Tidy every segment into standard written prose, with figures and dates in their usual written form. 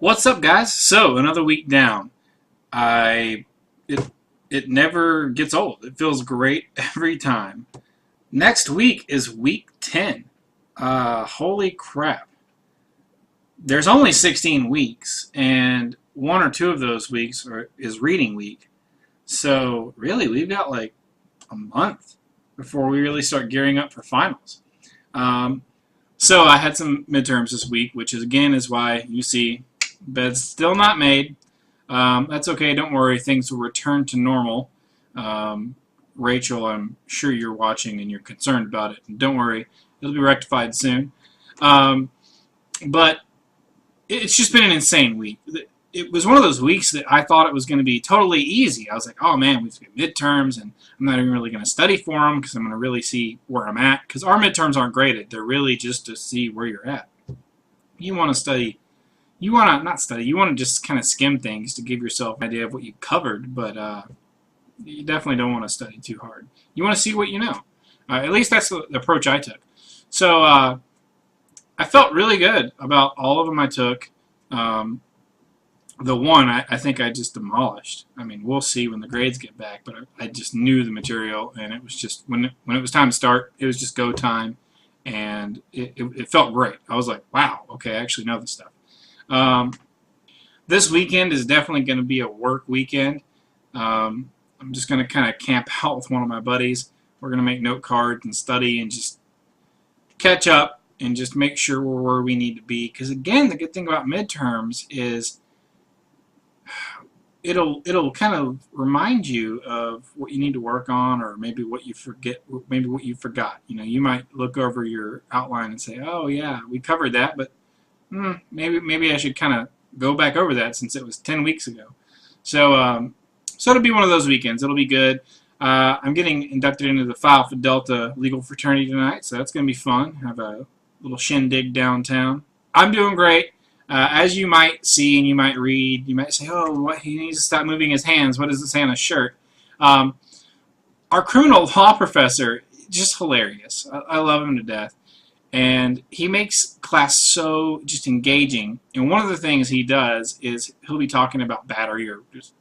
What's up, guys? So another week down. I it it never gets old. It feels great every time. Next week is week 10. Holy crap! There's only 16 weeks, and one or two of those weeks is reading week. So really, we've got like a month before we really start gearing up for finals. Um, so I had some midterms this week, which is again is why you see bed's still not made. That's okay. Don't worry. Things will return to normal. Rachel, I'm sure you're watching and you're concerned about it. And don't worry. It'll be rectified soon. Um, but it's just been an insane week. It was one of those weeks that I thought it was going to be totally easy. I was like, oh, man, we've got midterms, and I'm not even really going to study for them because I'm going to really see where I'm at. Because our midterms aren't graded. They're really just to see where you're at. You want to study. You want to not study. You want to just kind of skim things to give yourself an idea of what you covered, but you definitely don't want to study too hard. You want to see what you know. At least that's the approach I took. So I felt really good about all of them I took. The one I think I just demolished. I mean, we'll see when the grades get back, but I just knew the material, and it was just when it was time to start, it was just go time, and it felt great. I was like, wow, okay, I actually know this stuff. This weekend is definitely going to be a work weekend. I'm just going to kind of camp out with one of my buddies. We're going to make note cards and study and just catch up and just make sure we're where we need to be. Because again, the good thing about midterms is it'll kind of remind you of what you need to work on, or maybe what you forget, maybe what you forgot. You know, you might look over your outline and say, "Oh yeah, we covered that," but maybe I should kind of go back over that since it was 10 weeks ago. So it'll be one of those weekends. It'll be good. I'm getting inducted into the Phi Alpha Delta legal fraternity tonight, so that's going to be fun. Have a little shindig downtown. I'm doing great. As you might see and you might read, you might say, oh, what, he needs to stop moving his hands. What does it say on his shirt? Our criminal law professor, just hilarious. I love him to death. And he makes class so just engaging. And one of the things he does is he'll be talking about battery or just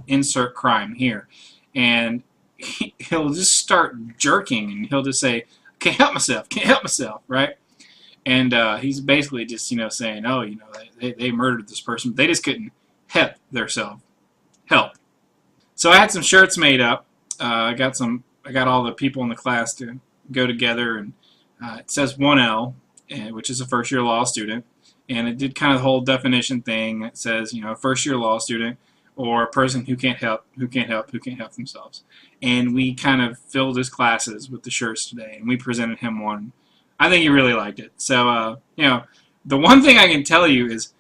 insert crime here. And he'll just start jerking and he'll just say, can't help myself, right? And he's basically just, saying, oh, they murdered this person. But they just couldn't help themselves. Help. So I had some shirts made up. I got all the people in the class to go together, and it says 1L, which is a first-year law student, and it did kind of the whole definition thing. It says, first-year law student or a person who can't help themselves. And we kind of filled his classes with the shirts today, and we presented him one. I think he really liked it. So, the one thing I can tell you is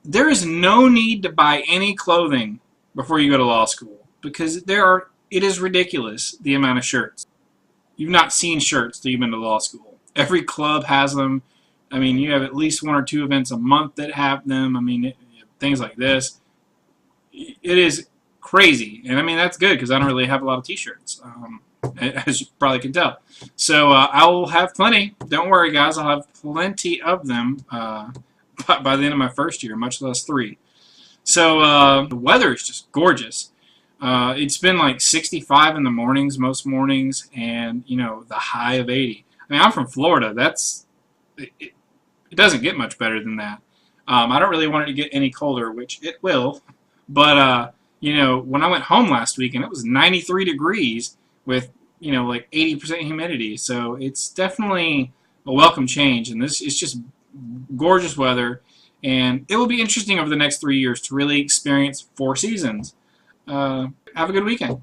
there is no need to buy any clothing before you go to law school, because it is ridiculous the amount of shirts. You've not seen shirts till you've been to law school. Every club has them. I mean, you have at least one or two events a month that have them. I mean, things like this. It is crazy. And I mean, that's good because I don't really have a lot of t-shirts, as you probably can tell. So I will have plenty. Don't worry, guys. I'll have plenty of them by the end of my first year, much less 3. So the weather is just gorgeous. It's been like 65 in the mornings, most mornings, and, the high of 80. I mean, I'm from Florida. It doesn't get much better than that. I don't really want it to get any colder, which it will. But, when I went home last week, and it was 93 degrees with, like 80% humidity. So it's definitely a welcome change. And this is just gorgeous weather. And it will be interesting over the next 3 years to really experience 4 seasons. Have a good weekend.